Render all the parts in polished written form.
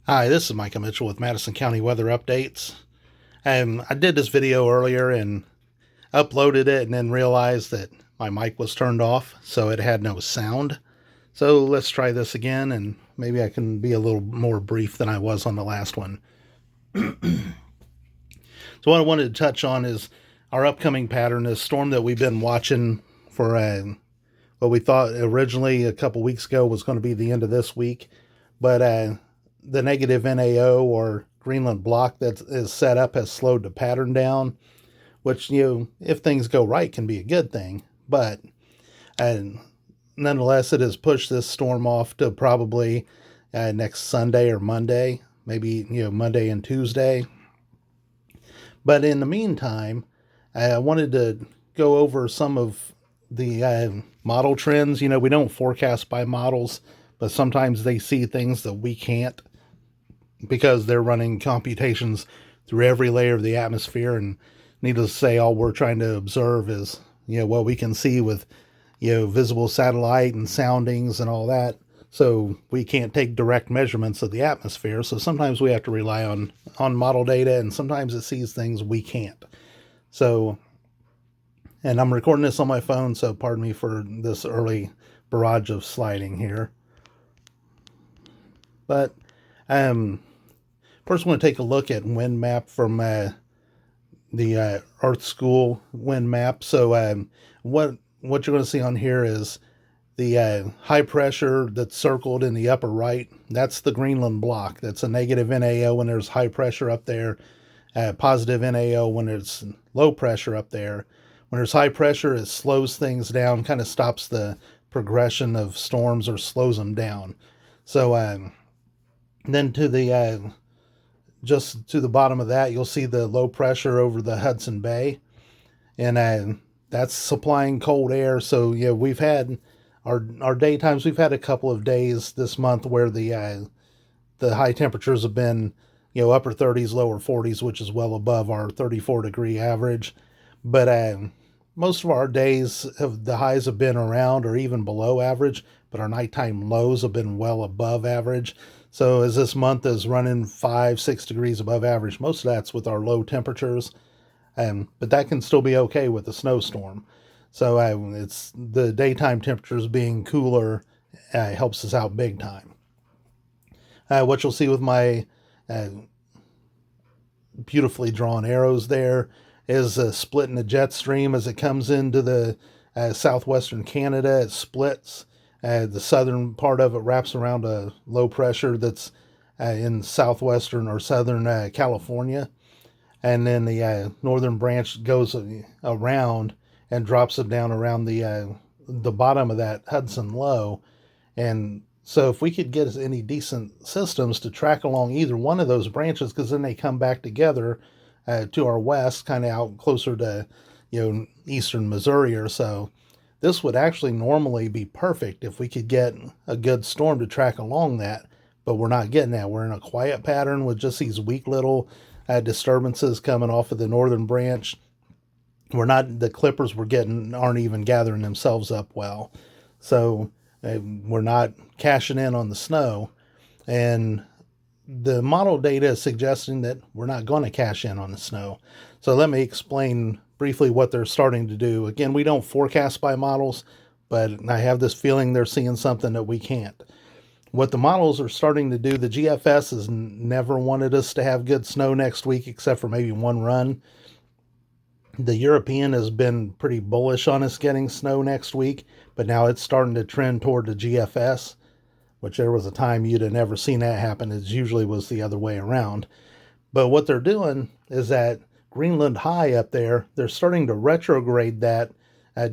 Hi, this is Micah Mitchell with Madison County Weather Updates. I did this video earlier and uploaded it and then realized that my mic was turned off, so it had no sound. So let's try this again and maybe I can be a little more brief than I was on the last one. So what I wanted to touch on is our upcoming pattern, this storm that we've been watching for what we thought originally a couple weeks ago was going to be the end of this week, but the negative NAO or Greenland block that is set up has slowed the pattern down, which, if things go right, can be a good thing. But and nonetheless, it has pushed this storm off to probably next Sunday or Monday, maybe Monday and Tuesday. But in the meantime, I wanted to go over some of the model trends. We don't forecast by models, but sometimes they see things that we can't because they're running computations through every layer of the atmosphere. And needless to say, all we're trying to observe is, what we can see with, visible satellite and soundings and all that. So we can't take direct measurements of the atmosphere. So sometimes we have to rely on model data, and sometimes it sees things we can't. So, and I'm recording this on my phone, so pardon me for this early barrage of sliding here. But first, I want to take a look at wind map from the Earth School wind map. So what you're going to see on here is the high pressure that's circled in the upper right. That's the Greenland block. That's a negative NAO when there's high pressure up there, positive NAO when there's low pressure up there. When there's high pressure, it slows things down, kind of stops the progression of storms or slows them down. So then to the just to the bottom of that, you'll see the low pressure over the Hudson Bay, and that's supplying cold air. So we've had our daytimes. We've had a couple of days this month where the high temperatures have been upper 30s, lower 40s, which is well above our 34-degree average. But most of our days the highs have been around or even below average, but our nighttime lows have been well above average. So as this month is running 5-6 degrees above average, most of that's with our low temperatures, but that can still be okay with a snowstorm. So it's the daytime temperatures being cooler helps us out big time. What you'll see with my beautifully drawn arrows there is a split in the jet stream as it comes into the southwestern Canada. It splits. The southern part of it wraps around a low pressure that's in southwestern or southern California. And then the northern branch goes around and drops it down around the bottom of that Hudson Low. And so if we could get any decent systems to track along either one of those branches, because then they come back together to our west, kind of out closer to, eastern Missouri or so. This would actually normally be perfect if we could get a good storm to track along that, but we're not getting that. We're in a quiet pattern with just these weak little disturbances coming off of the northern branch. The clippers we're getting aren't even gathering themselves up well. So we're not cashing in on the snow. And the model data is suggesting that we're not going to cash in on the snow. So let me explain briefly what they're starting to do. Again, we don't forecast by models, but I have this feeling they're seeing something that we can't. What the models are starting to do, the GFS has never wanted us to have good snow next week, except for maybe one run. The European has been pretty bullish on us getting snow next week, but now it's starting to trend toward the GFS, which there was a time you'd have never seen that happen. It usually was the other way around. But what they're doing is that Greenland High up there, they're starting to retrograde that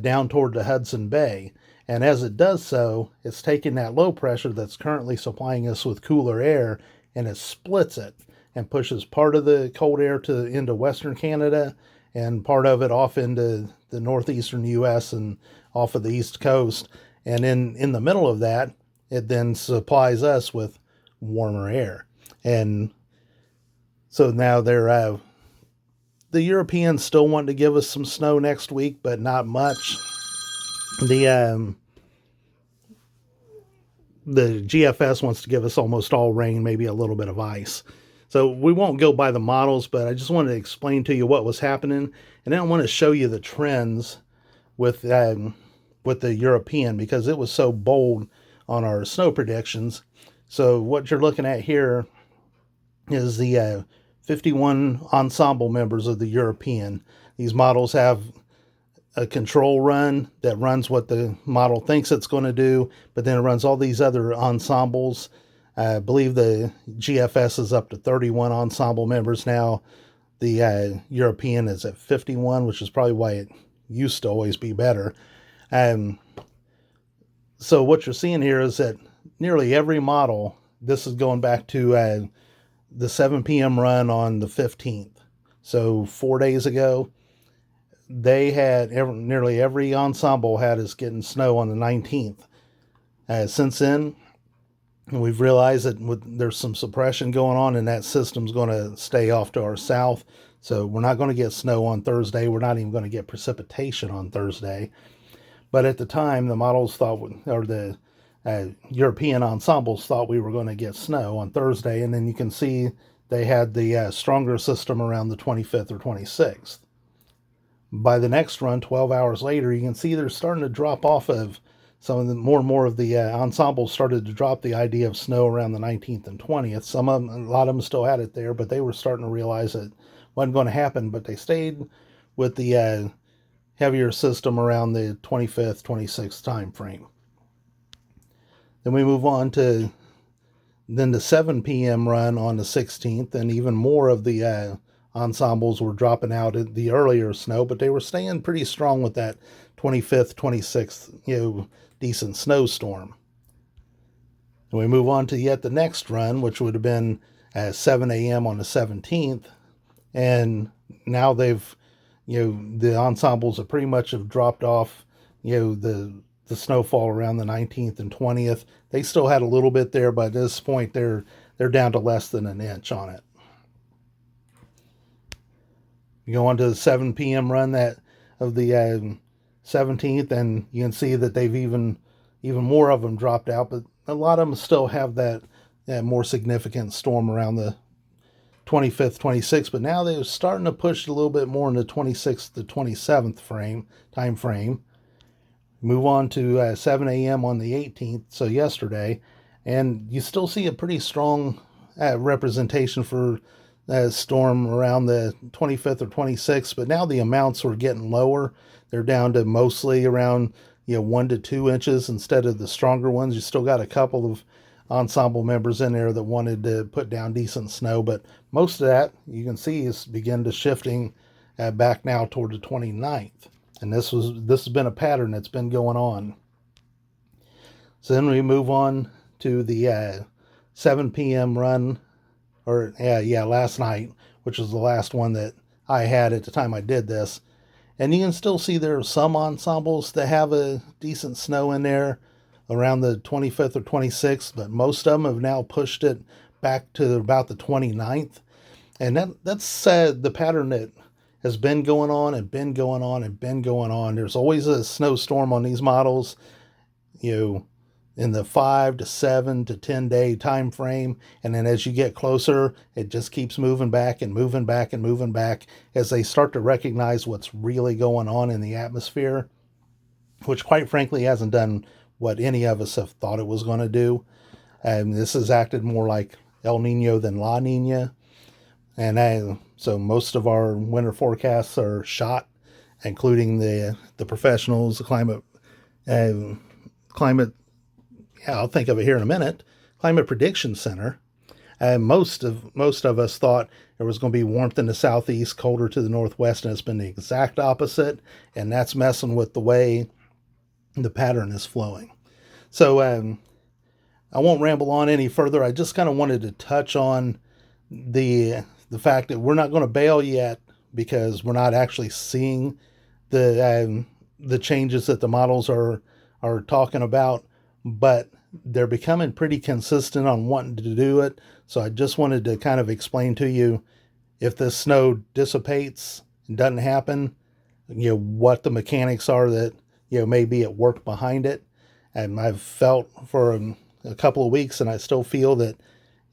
down toward the Hudson Bay. And as it does so, it's taking that low pressure that's currently supplying us with cooler air and it splits it and pushes part of the cold air into western Canada and part of it off into the northeastern U.S. and off of the East Coast. And in the middle of that, it then supplies us with warmer air. And so now the Europeans still want to give us some snow next week, but not much. The the GFS wants to give us almost all rain, maybe a little bit of ice. So we won't go by the models, but I just wanted to explain to you what was happening, and then I want to show you the trends with the European, because it was so bold on our snow predictions. So what you're looking at here is the 51 ensemble members of the European. These models have a control run that runs what the model thinks it's going to do, but then it runs all these other ensembles. I believe the GFS is up to 31 ensemble members now. The European is at 51, which is probably why it used to always be better. So what you're seeing here is that nearly every model, this is going back to the 7 p.m. run on the 15th. So 4 days ago, they had nearly every ensemble had us getting snow on the 19th. Since then, we've realized that there's some suppression going on, and that system's going to stay off to our south. So we're not going to get snow on Thursday. We're not even going to get precipitation on Thursday. But at the time, the models thought, or the European ensembles thought we were going to get snow on Thursday. And then you can see they had the stronger system around the 25th or 26th. By the next run, 12 hours later, you can see they're starting to drop off of some of the more and more of the ensembles started to drop the idea of snow around the 19th and 20th. Some of them, a lot of them still had it there, but they were starting to realize it wasn't going to happen. But they stayed with the heavier system around the 25th, 26th time frame. Then we move on to the 7 p.m. run on the 16th, and even more of the ensembles were dropping out at the earlier snow, but they were staying pretty strong with that 25th, 26th, decent snowstorm. And we move on to yet the next run, which would have been at 7 a.m. on the 17th, and now they've, the ensembles have pretty much have dropped off, the snowfall around the 19th and 20th. They still had a little bit there, but at this point they're down to less than an inch on it. You go on to the 7 p.m. run of the 17th, and you can see that they've even more of them dropped out, but a lot of them still have that more significant storm around the 25th, 26th, but now they're starting to push a little bit more in the 26th to 27th time frame. Move on to 7 a.m. on the 18th, so yesterday, and you still see a pretty strong representation for storm around the 25th or 26th, but now the amounts were getting lower. They're down to mostly around 1 to 2 inches instead of the stronger ones. You still got a couple of ensemble members in there that wanted to put down decent snow, but most of that you can see is begin to shifting back now toward the 29th. And this has been a pattern that's been going on. So then we move on to the 7 p.m. run, or last night, which was the last one that I had at the time I did this. And you can still see there are some ensembles that have a decent snow in there around the 25th or 26th, but most of them have now pushed it back to about the 29th. And that's the pattern that has been going on and been going on and been going on. There's always a snowstorm on these models, in the 5 to 7 to 10 day time frame. And then as you get closer, it just keeps moving back and moving back and moving back as they start to recognize what's really going on in the atmosphere, which quite frankly hasn't done what any of us have thought it was going to do. And this has acted more like El Nino than La Nina. And so most of our winter forecasts are shot, including the professionals, the climate. I'll think of it here in a minute. Climate Prediction Center. Most of us thought there was going to be warmth in the southeast, colder to the northwest, and it's been the exact opposite. And that's messing with the way the pattern is flowing. So I won't ramble on any further. I just kind of wanted to touch on the fact that we're not going to bail yet because we're not actually seeing the changes that the models are talking about, but they're becoming pretty consistent on wanting to do it. So I just wanted to kind of explain to you, if this snow dissipates and doesn't happen, what the mechanics are that may be at work behind it. And I've felt for a couple of weeks, and I still feel that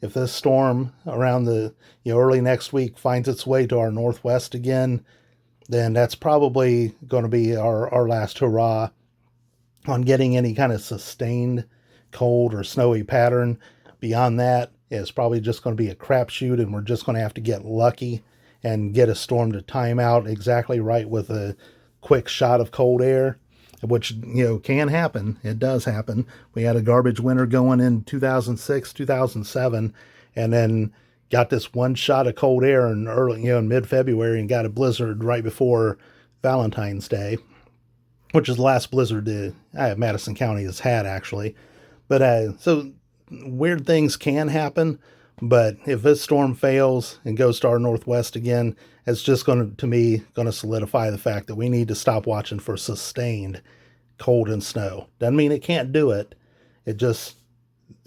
if this storm around the early next week finds its way to our northwest again, then that's probably going to be our last hurrah on getting any kind of sustained cold or snowy pattern. Beyond that, it's probably just going to be a crapshoot, and we're just going to have to get lucky and get a storm to time out exactly right with a quick shot of cold air, which can happen. It does happen. We had a garbage winter going in 2006, 2007, and then got this one shot of cold air in in mid-February, and got a blizzard right before Valentine's Day, which is the last blizzard Madison County has had, actually. But so weird things can happen. But if this storm fails and goes to our northwest again, it's just going to solidify the fact that we need to stop watching for sustained cold and snow. Doesn't mean it can't do it. It just,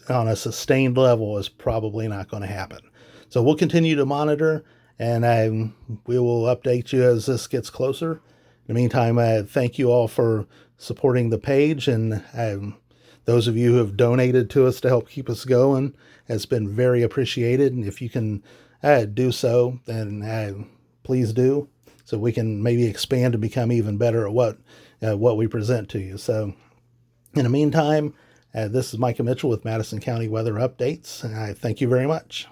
on a sustained level, is probably not going to happen. So we'll continue to monitor, and we will update you as this gets closer. In the meantime, thank you all for supporting the page, and those of you who have donated to us to help keep us going has been very appreciated. And if you can do so, then please do, so we can maybe expand and become even better at what we present to you. So in the meantime, this is Micah Mitchell with Madison County Weather Updates, and I thank you very much.